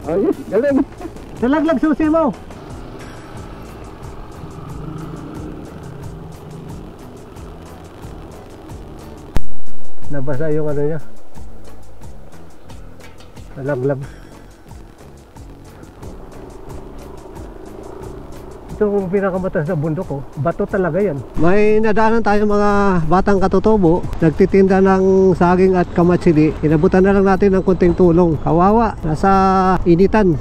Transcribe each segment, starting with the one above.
Ayun, galing. Nalaglag susi mo. Nabasa yung ano niya. Nalaglag. Ito yung pinakamataas na bundok, oh. Bato talaga yan. May nadaanan tayo mga batang katutubo, nagtitinda ng saging at kamatsili. Inabutan na lang natin ng konting tulong. Kawawa, nasa initan.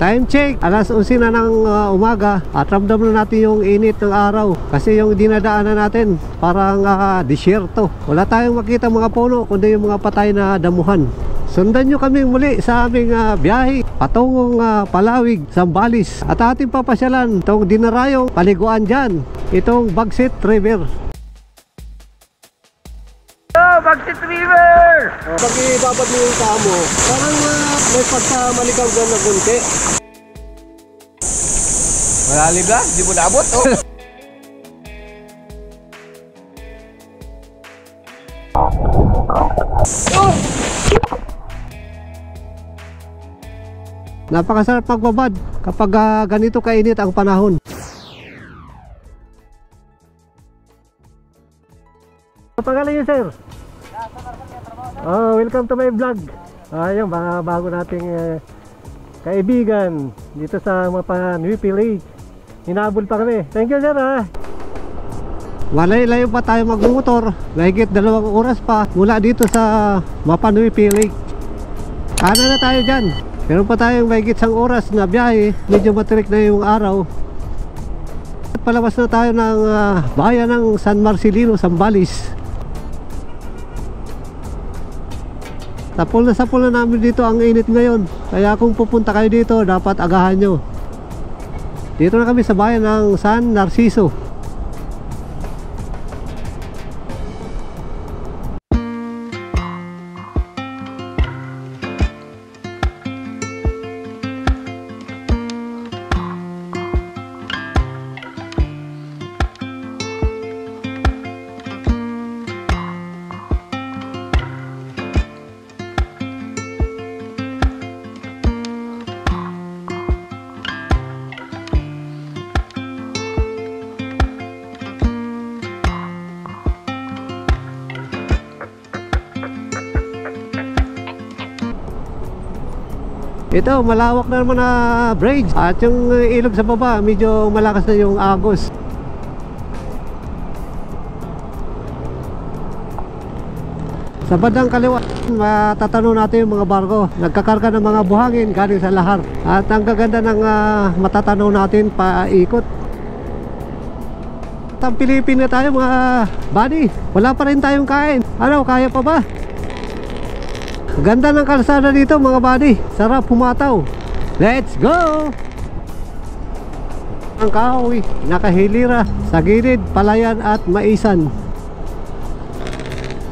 Time check, alas 11 na ng umaga at ramdam na natin yung init ng araw kasi yung dinadaanan natin parang disyerto. Wala tayong makita mga puno kundi yung mga patay na damuhan. Sundan nyo kami muli sa aming biyahe patungong Palawig, Zambales at ating papasyalan itong dinarayong paliguan dyan, itong Bagsit River. Bagsit River! Pag ibabad mo yung paa mo, parang may pagkamaligaw dyan na gunti. Malalim na, di mo naabot. Oh. Napakasarap magbabad kapag ganito kainit ang panahon. Pangalan niyo, sir? Oh, welcome to my vlog. Yung mga bago nating kaibigan dito sa Mapan Village. Hinabol pa kami. Thank you, sir, ha. Malay-layo pa tayo magmumotor. Mahigit 2 oras pa mula dito sa Mapan Village. Ano na tayo dyan? Meron pa tayong mahigit 1 oras na biyahe. Medyo matirik na yung araw. Palabas na tayo ng bayan ng San Marcelino, Zambales. Sapul na namin dito ang init ngayon. Kaya kung pupunta kayo dito, dapat agahan nyo. Dito na kami sa bayan ng San Narciso. Ito, malawak na naman na bridge. At yung ilog sa baba, medyo malakas na yung agos. Sa bandang kaliwa, matatanaw natin yung mga barko. Nagkakarga ng mga buhangin galing sa lahar. At ang gaganda ng matatanaw natin paikot. Ang Pilipino na tayo mga buddy. Wala pa rin tayong kain. Ano, kaya pa ba? Ganda ng kalsada dito mga buddy. Sarap pumataw. Let's go! Ang kahoy, nakahilira sa gilid, palayan at maisan.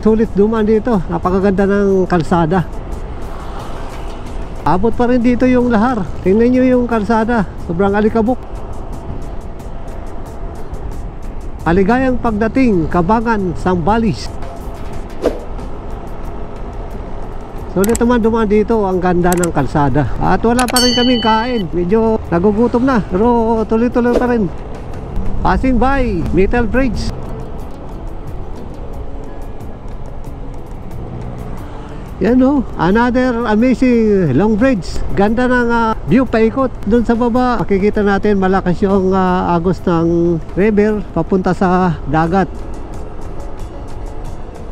Sulit dumaan dito. Napakaganda ng kalsada. Abot pa rin dito yung lahar. Tingnan nyo yung kalsada. Sobrang alikabok. Maligayang pagdating, Kabangan, Zambales. Sulit naman dumaan dito, ang ganda ng kalsada. At wala pa rin kaming kain. Medyo nagugutom na, pero tuloy-tuloy pa rin. Passing by Metal Bridge. Yan o, another amazing long bridge. Ganda ng view paikot. Doon sa baba, makikita natin malakas yung agos ng river papunta sa dagat.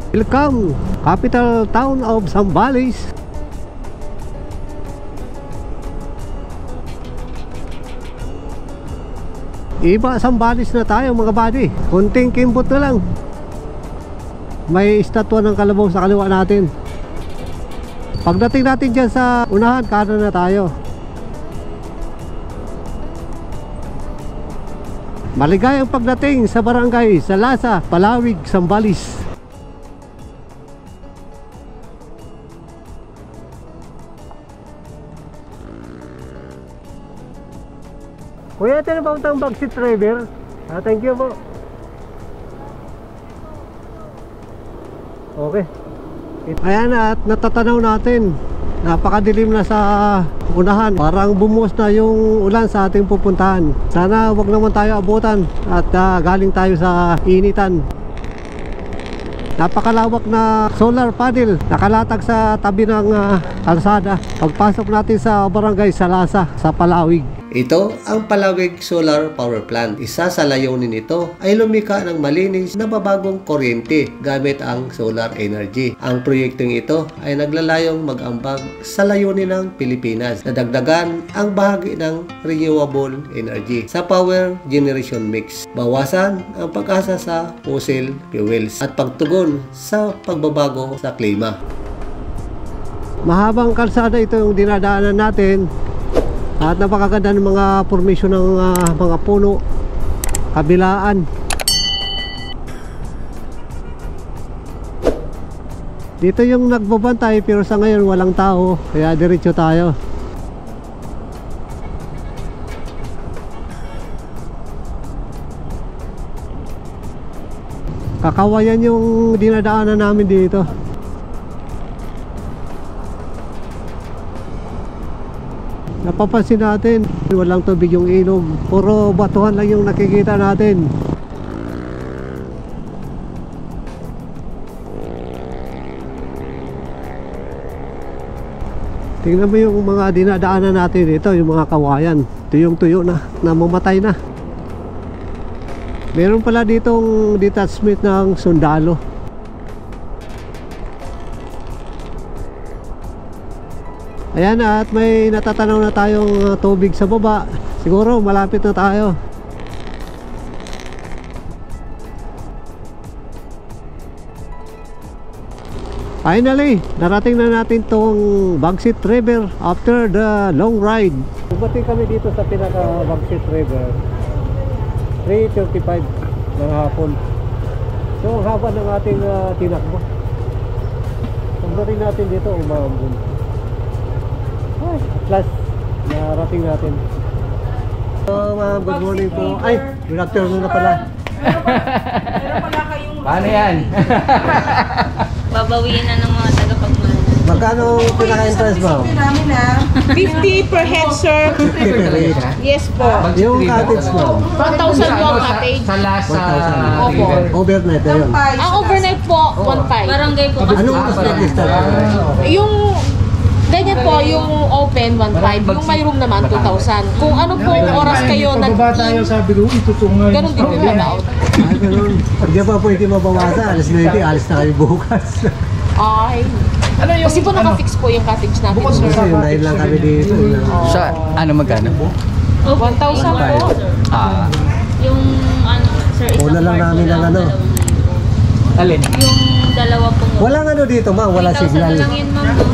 Welcome, capital town of Zambales. Iba Zambales na tayo mga buddy. Kunting kimbot na lang. May estatwa ng kalabaw sa kaliwa natin. Pagdating natin dyan sa unahan, kanan na tayo. Maligayang pagdating sa barangay Salasa, Palawig, Zambales. Kuya, ito na ba ang Bagsit River? Thank you po. Okay. Ayan, at natatanaw natin Napakadilim na sa unahan. Parang bumuhos na yung ulan sa ating pupuntahan. Sana wag naman tayo abutan at galing tayo sa initan. Napakalawak na solar panel nakalatag sa tabi ng kalsada. Pagpasok natin sa barangay Salasa sa Palawig. Ito ang Palawig Solar Power Plant. Isa sa layunin nito ay lumika ng malinis na mababagong kuryente gamit ang solar energy. Ang proyektong ito ay naglalayong mag-ambag sa layunin ng Pilipinas na dagdagan ang bahagi ng renewable energy sa power generation mix. Bawasan ang pag-asa sa fossil fuels at pagtugon sa pagbabago sa klima. Mahabang kalsada ito yung dinadaanan natin. At napakaganda ng mga formation ng mga puno, kabilaan. Dito yung nagbabantay pero sa ngayon walang tao, kaya diretso tayo. Kakawayan yung dinadaanan namin dito. Napapansin natin, walang tubig yung ilog. Puro batuhan lang yung nakikita natin. Tingnan mo yung mga dinadaanan natin dito, yung mga kawayan. Tuyong-tuyo na, namamatay na. Meron pala ditong detachment ng sundalo. Ayan, at may natatanaw na tayong tubig sa baba. Siguro malapit na tayo. Finally, narating na natin tong Bagsit River after the long ride. Dumating kami dito sa pinaka Bagsit River 3:35 ng hapon. So ang haba ng ating tinakbo. Pagdating natin dito umambun. Ay, at last narating natin. So ma'am, good morning po. Ay, good afternoon na pala. Meron pala kayong... Paano yan? Babawiin na ng mga tagapagmahal. Magkano pinaka-entrance ma'am? Namin na. 50 per head, sir. Yes po. Yung cottage ma'am? 1,000 po ang cottage. Sa lasa. 1,000. Opo. Overnight na yun. Ang overnight po, 1,500. Barangay po. Anong lista? Yung ganyan po, yung open, 1,500. Yung may room naman, 2,000. Kung ano po oras kayo Pababa tayo, sabi ko, itutungay. ganun din yung about. Ay, ganun. Hindi pa pwede mabawasan. Alas 9, alis na kayo bukas. Ay. Kasi po naka-fix po yung cottage natin, Kasi sir. yun, dahil lang kami dito. Sa ano magkano? 1,000 po. Ah. Yung ano, sir, isang Una lang kwarto namin ng ano. Alin? Yung dalawa pong... Walang ano dito ma'am, wala 3,000 signal. na lang yun, ma'am. No?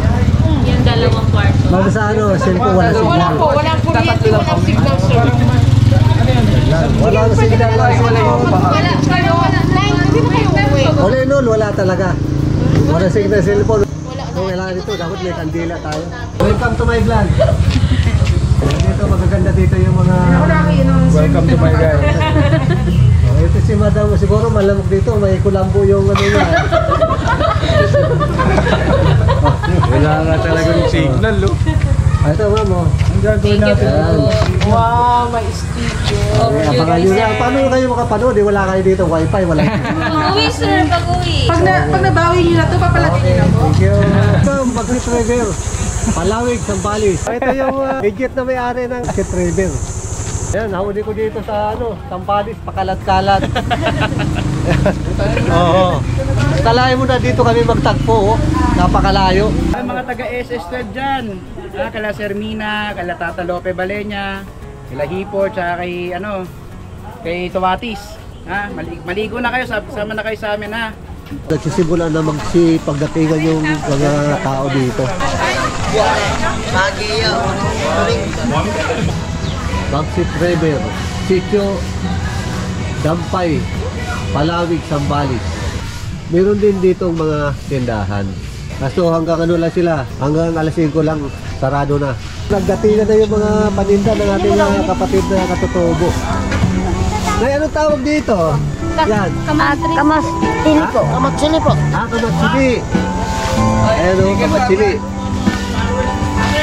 Yung dalawang kwarto. Ma'am sa ano, cellphone wala Wala signal. po, walang kuryente, walang signal, sir. Wala signal lang. Wala, pero hindi na kayo umuwi. All in all, wala talaga. Wala signal cellphone. Kung kailangan dito, dapat may kandila tayo. Welcome to my vlog. Dito magaganda dito yung mga... Welcome to my guy. Oh, ito si madam, siguro malamog dito, may kulambo yung ano niya. Wala nga talagang signal, lo. Ito ma'am, oh. Ang gagawin natin. Ayan. Wow, may sticker. Abangan nyo na. Paano kayo makapanood? Wala kayo dito, wifi, wala. Pag-uwi, sir, pag-uwi. Pag nabawi nyo na ito, papalagay Okay, nyo na po. thank you. Ito, Bagsit River. Palawig, Sambales. Ito yung legit na may-ari ng Bagsit River. Ayan, nahuli ko dito sa ano, Sambales, pakalat-kalat. Oo. Talahin mo na dito kami magtagpo, oh. Napakalayo. Ang mga taga-SS12 dyan, kala Sermina, kala Tata Lope Balenya, kala Hipo, tsaka kay, kay Tuwatis. Maligo na kayo, sama na kayo sa amin ha. Nagsisimula na magsipagdatingan yung mga tao dito. Bagsit River, Sitio Dampay, Palawig, Sambales. Meron din dito mga tindahan. Kaso hanggang ano lang sila, hanggang alas 5 lang, sarado na. Nagdatingan na yung mga paninda ng ating mga kapatid na katutubo. Nay, anong tawag dito? Yan. Kamatsili po. Kamatsili po. Ah, kamatsili. Ayan o, kamatsili.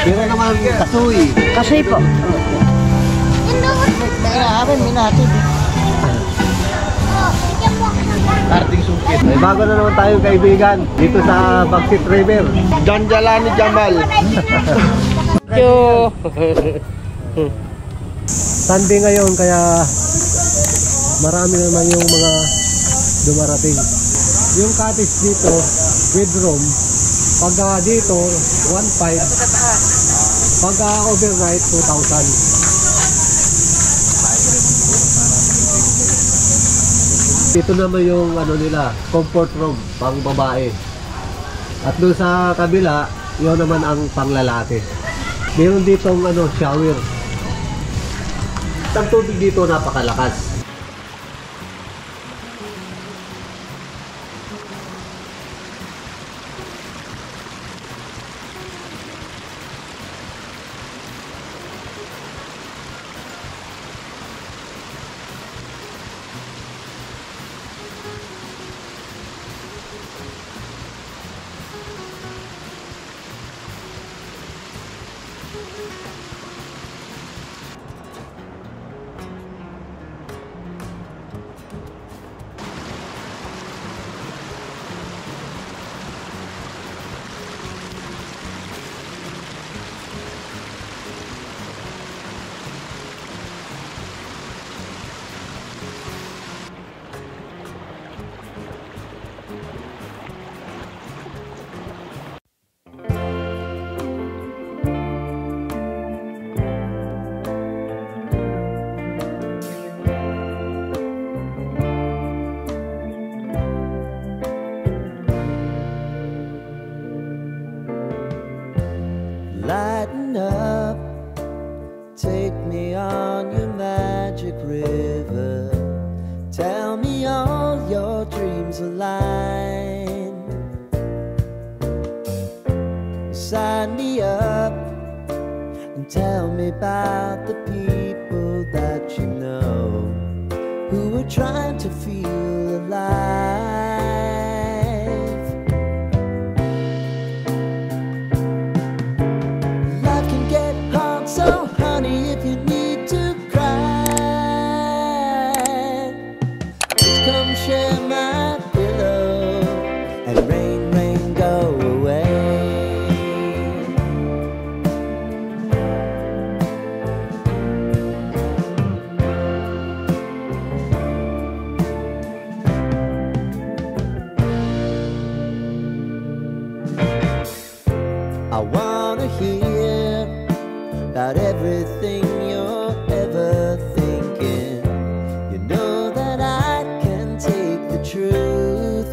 Pero naman kasuy. Kasi po. Akin, minatid. Karting sukit. May bago na naman tayong kaibigan dito sa Baksit River. John Jalani Jamal. Sunday ngayon kaya marami naman yung mga dumarating. Yung cottage dito, bedroom, pagka dito 1,500, pagka overnight 2,000. Dito naman yung ano nila, comfort room pang babae. At doon sa kabila, yun naman ang panglalaki. Meron ditong ano, shower. Ang tubig dito napakalakas. Lighten up, take me on your magic river. Tell me all your dreams align. Sign me up and tell me about the people that you know who are trying to feel alive. So honey, if you need to cry, just come share my pillow and rain, rain, go away. I wanna hear about everything you're ever thinking. You know that I can take the truth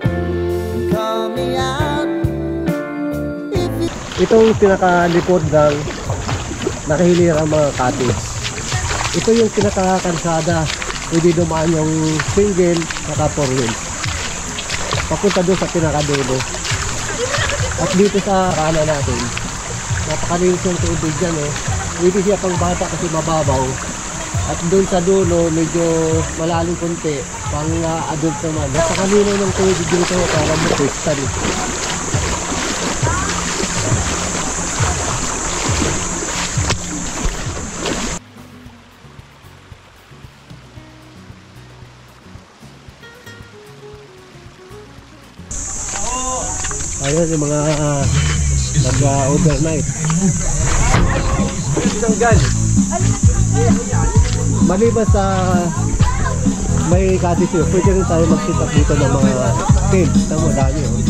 and call me out if you... Itong pinakalikod ng nakahilirang mga cottage. Ito yung pinakakansada. Pwede dumaan yung single saka 4-wheel. Papunta doon sa pinakadulo. At dito sa kanan natin, napakalinis yung tubig dyan eh. Pwede siya pang bata kasi mababaw. At doon sa dulo, medyo malalim konti, pang adult naman. Napakalinaw ng tubig dito para mo-kristal. Ayun yung mga nag-overnight. Maliban sa may cottage yun, pwede rin tayo mag-sit up dito ng mga tent. Tama, dami oh.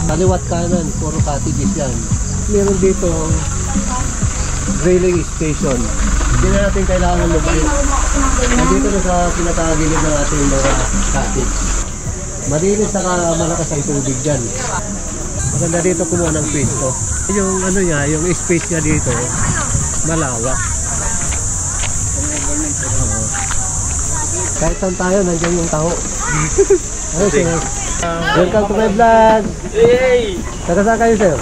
Kaliwat kanan, puro cottages yan. Meron dito railing station. Hindi na natin kailangan lumabas. Nandito na sa pinakagilid ng ating mga cottage. Malinis saka malakas ang tubig dyan. Maganda dito kumuha ng pwesto. Yung ano niya, yung space niya dito, malawak. Kahit saan tayo, nandiyan yung tao. Ano sir? Welcome to my vlog! Hey! Taga saan kayo sir?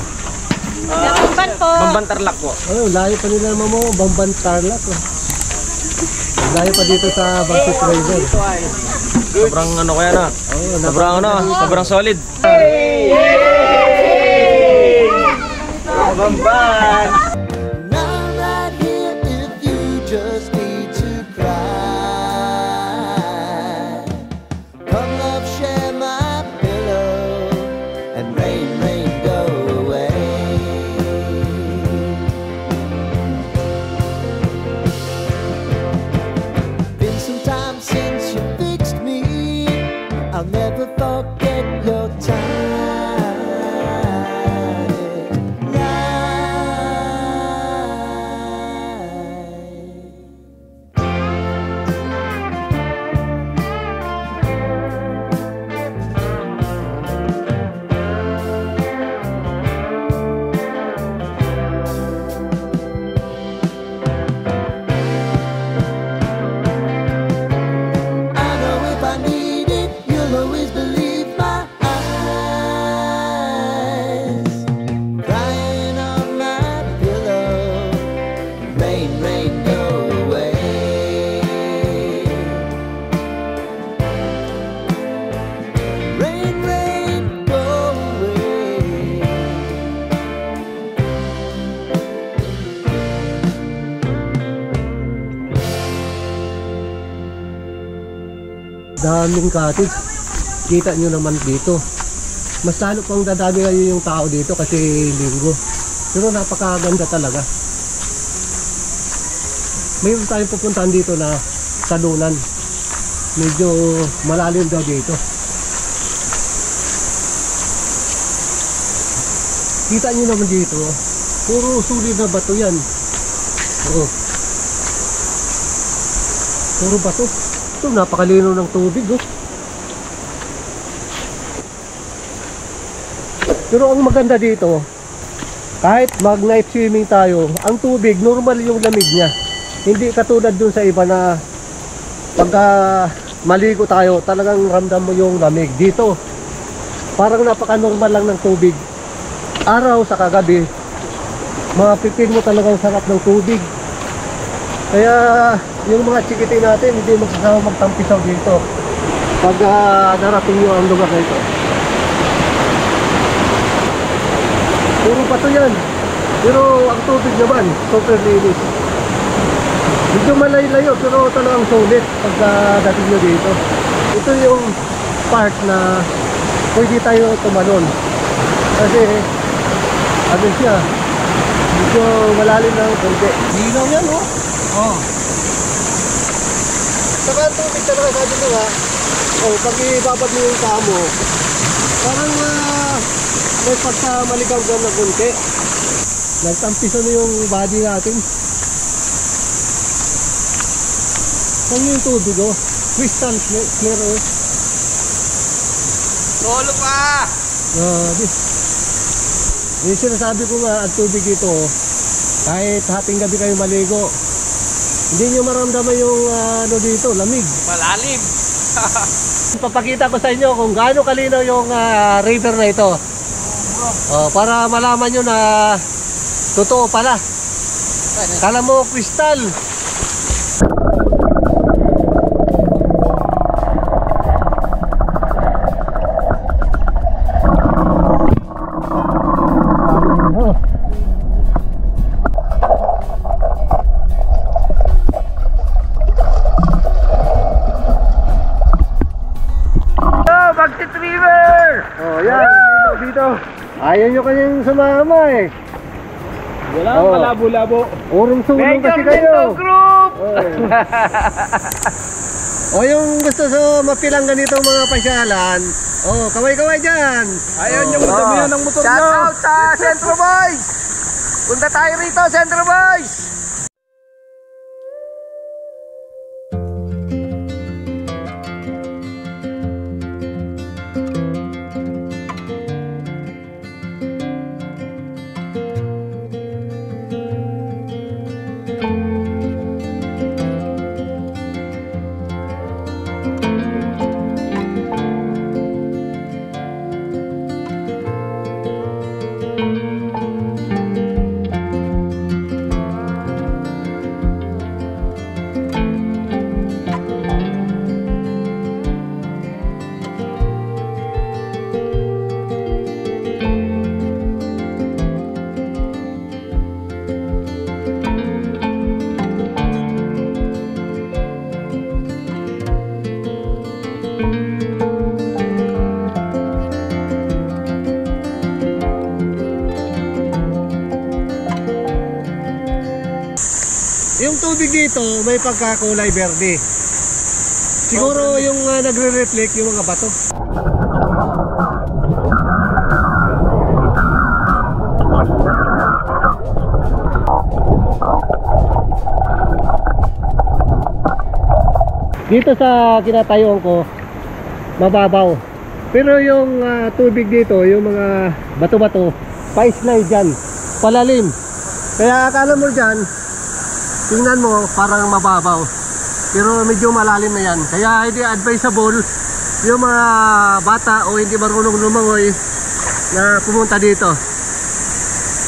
Bamban po. Bamban Tarlac po. Layo pa nila naman mo, Bamban Tarlac. Layo pa dito sa Bagset River. Sobrang ano kaya na? Sobrang ano, sobrang solid. Now right here, if you just need to cry, come love, share my pillow, and rain, rain, go away. Been some time since you fixed me, I'll never forget your time. I know if I need it, you'll always believe my eyes. Crying on my pillow, rain, rain, go away. Rain, rain, go away. Daming cottage. Kita nyo naman dito. Mas lalo pang dadami ngayon yung tao dito kasi linggo. Pero napakaganda talaga. Mayroon tayong pupuntahan dito na salunan. Medyo malalim daw dito. Kita nyo naman dito. Puro sulit na bato yan. Oo. Puro bato. Ito, napakalino ng tubig, oh. Pero ang maganda dito, kahit mag-night swimming tayo, ang tubig, normal yung lamig niya. Hindi katulad dun sa iba na pagka maligo tayo, talagang ramdam mo yung lamig. Dito, parang napaka-normal lang ng tubig. Araw sa kagabi, mapipil mo talagang sarap ng tubig. Kaya yung mga chikiting natin hindi magsasama magtampisaw dito pag narating nyo ang lugar na ito. Puro pa to yan, pero ang tubig naman super linis. Medyo malay-layo pero talagang sulit pag dating nyo dito. Ito yung part na pwede tayo tumalon kasi ano siya, medyo malalim ng konti. Linaw yan, oh. Oh. Saka ang tubig talaga, sabi ko nga, oh, pag ibabad mo yung paa mo, parang may pagkamaligaw dyan na konti. Nagtampiso na yung body natin. Saan yung tubig, oh? Crystal clear, oh. Solo pa! Yung sinasabi ko nga, ang tubig ito, kahit hating gabi kayo maligo, hindi nyo maramdaman yung ano dito, lamig. Malalim! Papakita ko sa inyo kung gaano kalinaw yung river na ito. Para malaman nyo na totoo pala. Kala mo kristal. Bagset River! Oh, yan. Dito. Ayaw nyo kanyang sumama eh. Wala, Oh. malabo-labo. Urong-sulong kasi kayo. Group! O yung gusto sa mapilang ganitong mga pasyalan, kaway-kaway dyan. Ayaw niyong madamihan ng motor Shout nyo. out sa Centro Boys! Punta tayo rito, Centro Boys! Yung tubig dito may pagkakulay berde. Siguro yung nagre-reflect yung mga bato. Dito sa kinatayuan ko, mababaw. Pero yung tubig dito, yung mga bato-bato, pa-slide dyan, palalim. Kaya akala mo dyan, tingnan mo, parang mababaw. Pero medyo malalim na yan. Kaya hindi advisable yung mga bata o hindi marunong lumangoy na pumunta dito.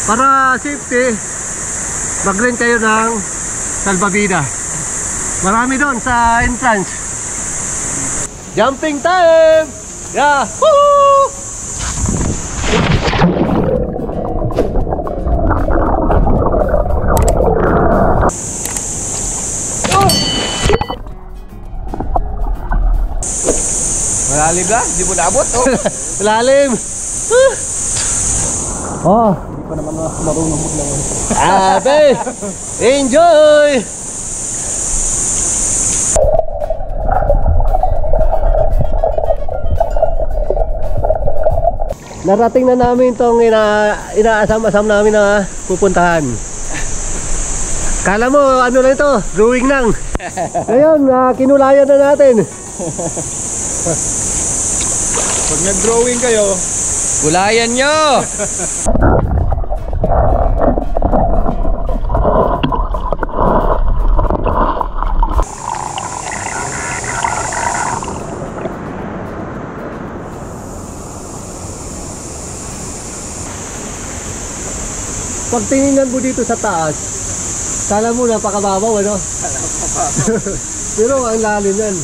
Para safety, mag-rent kayo ng salbabida. Marami doon sa entrance. Jumping time! Yeah! Woo! Malalim na, di mo naabot. Oh. Lalim! Oh! Hindi pa naman marunong maglangoy. Abe! Enjoy! Narating na namin itong inaasam-asam namin na pupuntahan. Kala mo ano na ito? Drawing lang. Ngayon, kinulayan na natin. Pag nag-drawing kayo, Kulayan nyo! Pag tingnan mo dito sa taas, kala mo napakababaw, ano? Pero ang lalim yan.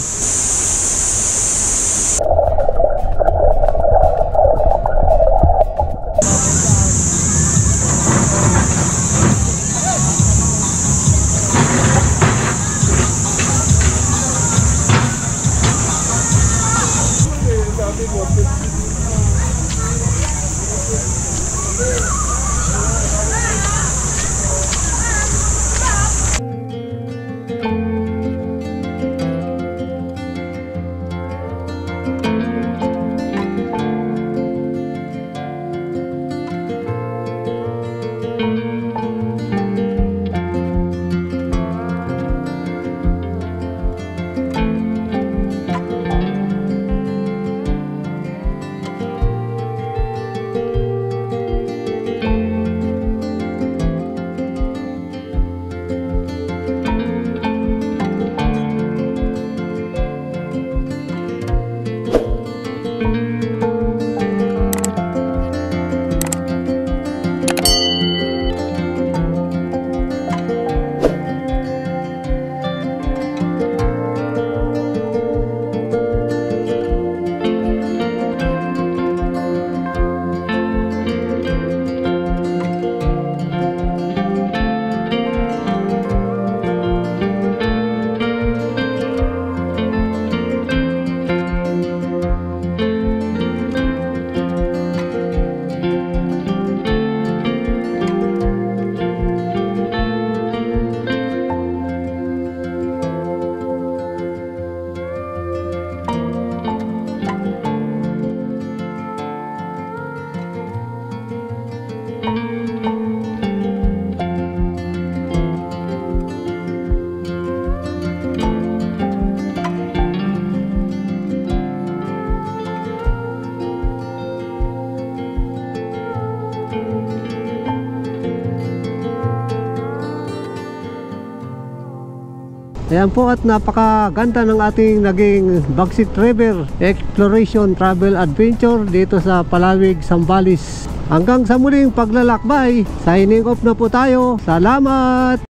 Ayan po, at napakaganda ng ating naging Bagsit River Exploration Travel Adventure dito sa Palawig, Zambales. Hanggang sa muling paglalakbay, signing off na po tayo. Salamat!